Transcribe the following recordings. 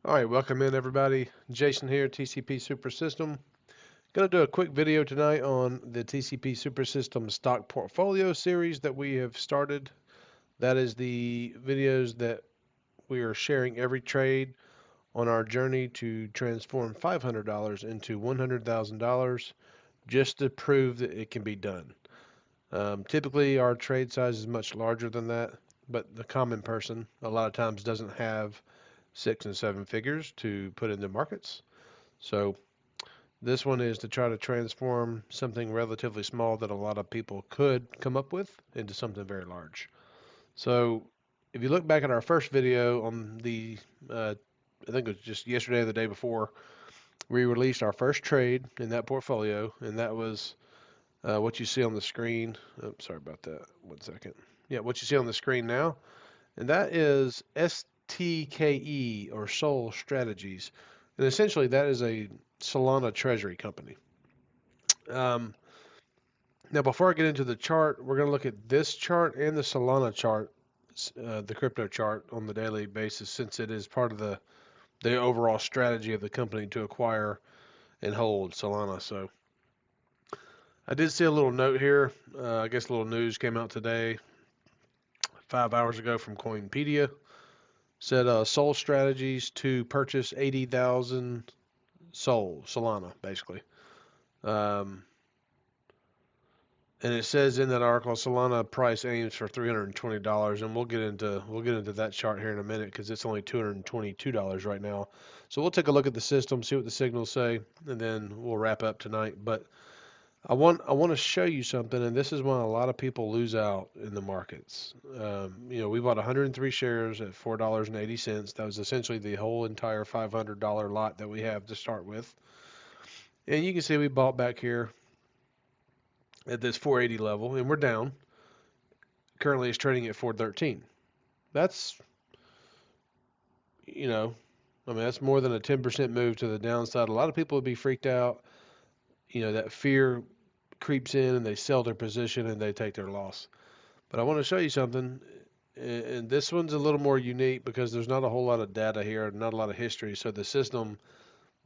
All right, welcome in everybody. Jason here, TCP Supersystem. Going to do a quick video tonight on the TCP Supersystem stock portfolio series that we have started. That is the videos that we are sharing every trade on our journey to transform $500 into $100,000 just to prove that it can be done. Typically, our trade size is much larger than that, but the common person a lot of times doesn't have six and seven figures to put into markets. So this one is to try to transform something relatively small that a lot of people could come up with into something very large. So if you look back at our first video on I think it was just yesterday or the day before, we released our first trade in that portfolio, and that was what you see on the screen. Oh, sorry about that. 1 second. Yeah, what you see on the screen now, and that is STKE or Sol Strategies, and essentially that is a Solana treasury company. Um, Now, before I get into the chart, we're going to look at this chart and the Solana chart, the crypto chart on the daily basis, since it is part of the overall strategy of the company to acquire and hold Solana. So I did see a little note here. I guess a little news came out today, 5 hours ago from Coinpedia. Said Sol Strategies to purchase 80,000 Solana, basically. Um, And it says in that article, Solana price aims for $320, and we'll get into that chart here in a minute because it's only $222 right now. So we'll take a look at the system, see what the signals say, and then we'll wrap up tonight. But I want to show you something, and this is when a lot of people lose out in the markets. We bought 103 shares at $4.80. That was essentially the whole entire $500 lot that we have to start with. And you can see we bought back here at this 480 level, and we're down. Currently it's trading at 413. That's, you know, I mean, that's more than a 10% move to the downside. A lot of people would be freaked out. That fear creeps in and they sell their position and they take their loss. But I want to show you something. And this one's a little more unique because there's not a whole lot of data here, not a lot of history. So the system,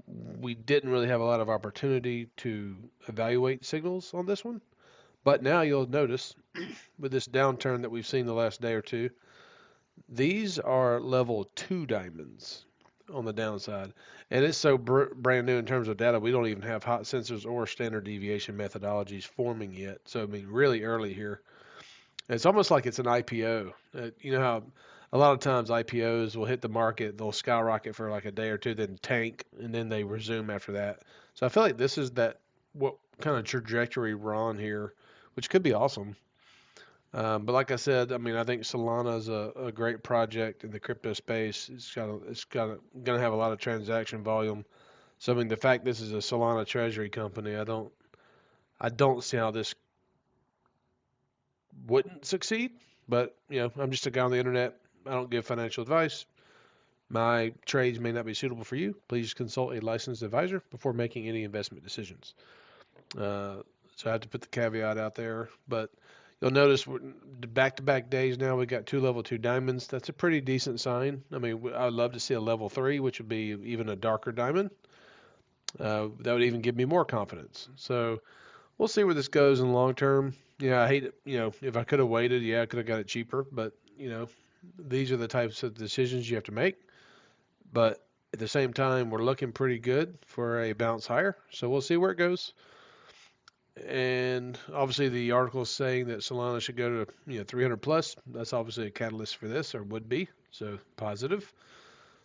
we didn't really have a lot of opportunity to evaluate signals on this one. But now you'll notice with this downturn that we've seen the last day or two, these are level 2 diamonds on the downside. And it's so brand new in terms of data, we don't even have hot sensors or standard deviation methodologies forming yet. So, I mean, really early here. It's almost like it's an IPO. You know how a lot of times IPOs will hit the market, they'll skyrocket for like a day or two, then tank, and then they resume after that. So I feel like this is what kind of trajectory we're on here, which could be awesome. But like I said, I mean, I think Solana is a great project in the crypto space. Gonna have a lot of transaction volume. So I mean, the fact this is a Solana treasury company, I don't see how this wouldn't succeed. But I'm just a guy on the internet. I don't give financial advice. My trades may not be suitable for you. Please consult a licensed advisor before making any investment decisions. Uh, so I have to put the caveat out there, but you'll notice we're back-to-back days now. We got two level 2 diamonds. That's a pretty decent sign. I mean, I'd love to see a level 3, which would be even a darker diamond. That would even give me more confidence. So we'll see where this goes in the long term. Yeah, I hate it. If I could have waited, yeah, I could have got it cheaper. But these are the types of decisions you have to make. But at the same time, we're looking pretty good for a bounce higher. So we'll see where it goes. And obviously, the article is saying that Solana should go to 300 plus. That's obviously a catalyst for this, or would be. So positive.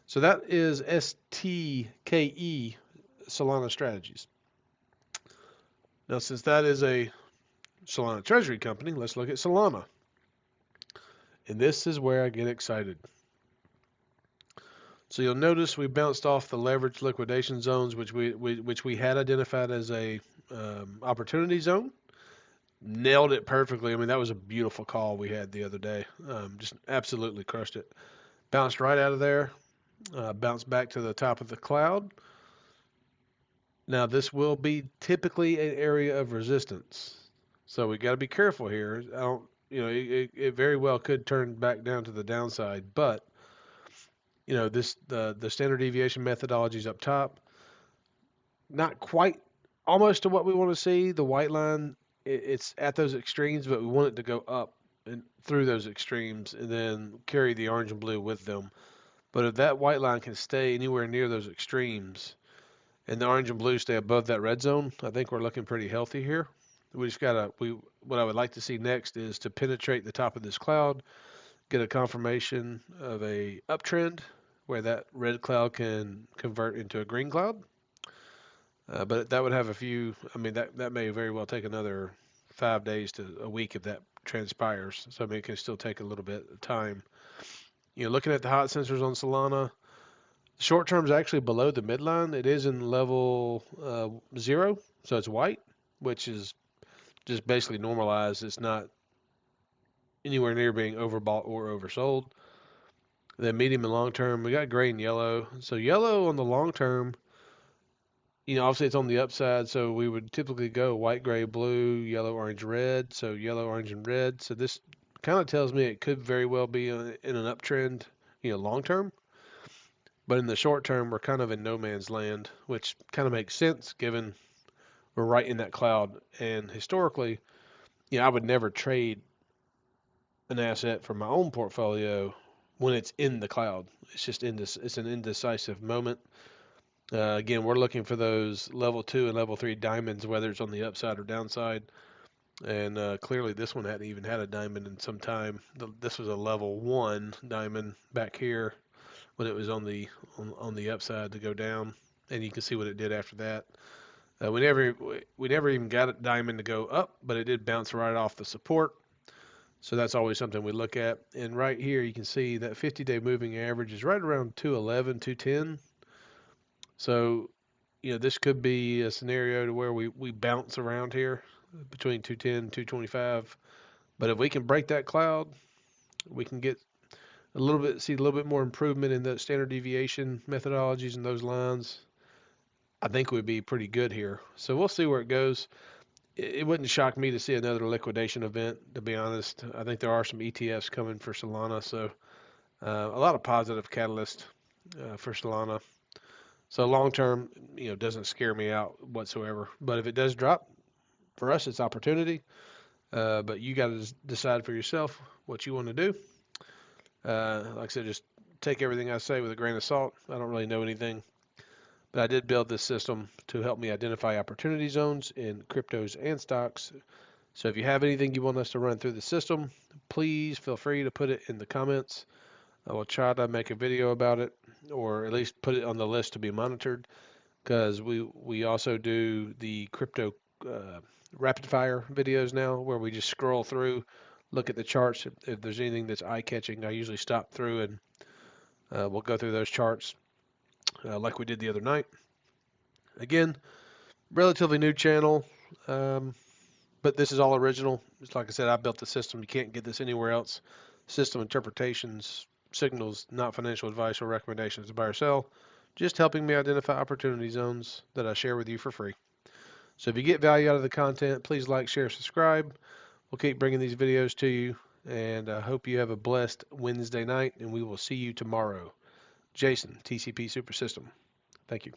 So that is STKE Solana Strategies. Now, since that is a Solana treasury company, let's look at Solana. And this is where I get excited. So you'll notice we bounced off the leverage liquidation zones, which we had identified as a opportunity zone. Nailed it perfectly. I mean, that was a beautiful call we had the other day. Just absolutely crushed it. Bounced right out of there. Bounced back to the top of the cloud. Now, this will be typically an area of resistance. So we got to be careful here. I don't, it very well could turn back down to the downside, but the standard deviation methodology is up top. Not quite, almost to what we want to see. The white line, it's at those extremes, but we want it to go up and through those extremes and then carry the orange and blue with them. But if that white line can stay anywhere near those extremes and the orange and blue stay above that red zone, I think we're looking pretty healthy here. We just gotta, what I would like to see next is to penetrate the top of this cloud, get a confirmation of a uptrend where that red cloud can convert into a green cloud. But that would have a few, I mean, that may very well take another 5 days to a week if that transpires. So I mean, it can still take a little bit of time. Looking at the hot sensors on Solana, short term is actually below the midline. It is in level 0, so it's white, which is just basically normalized. It's not anywhere near being overbought or oversold. Then medium and long term, we got gray and yellow. So yellow on the long term, obviously it's on the upside, so we would typically go white, gray, blue, yellow, orange, red. So yellow, orange, and red. So this kind of tells me it could very well be in an uptrend, long term. But in the short term, we're kind of in no man's land, which kind of makes sense given we're right in that cloud. And historically, I would never trade an asset from my own portfolio when it's in the cloud. It's just it's an indecisive moment. Again, we're looking for those level 2 and level 3 diamonds, whether it's on the upside or downside. And clearly, this one hadn't even had a diamond in some time. This was a level 1 diamond back here when it was on the upside to go down, and you can see what it did after that. We never even got a diamond to go up, but it did bounce right off the support. So that's always something we look at. And right here, you can see that 50-day moving average is right around 211, 210. So, this could be a scenario to where we bounce around here between 210 and 225. But if we can break that cloud, we can see a little bit more improvement in the standard deviation methodologies and those lines. I think we'd be pretty good here. So we'll see where it goes. It wouldn't shock me to see another liquidation event, to be honest. I think there are some ETFs coming for Solana, so a lot of positive catalyst for Solana. So long term, doesn't scare me out whatsoever. But if it does drop, for us, it's opportunity. But you got to decide for yourself what you want to do. Like I said, just take everything I say with a grain of salt. I don't really know anything. But I did build this system to help me identify opportunity zones in cryptos and stocks. So if you have anything you want us to run through the system, please feel free to put it in the comments. I will try to make a video about it, or at least put it on the list to be monitored, because we also do the crypto rapid fire videos now, where we just scroll through, look at the charts. If there's anything that's eye-catching, I usually stop through and we'll go through those charts like we did the other night. Again, relatively new channel, but this is all original. Just like I said, I built the system. You can't get this anywhere else. System interpretations, signals, not financial advice or recommendations to buy or sell. Just helping me identify opportunity zones that I share with you for free. So if you get value out of the content, please like, share, subscribe. We'll keep bringing these videos to you, and I hope you have a blessed Wednesday night, and we will see you tomorrow. Jason, TCP Supersystem. Thank you.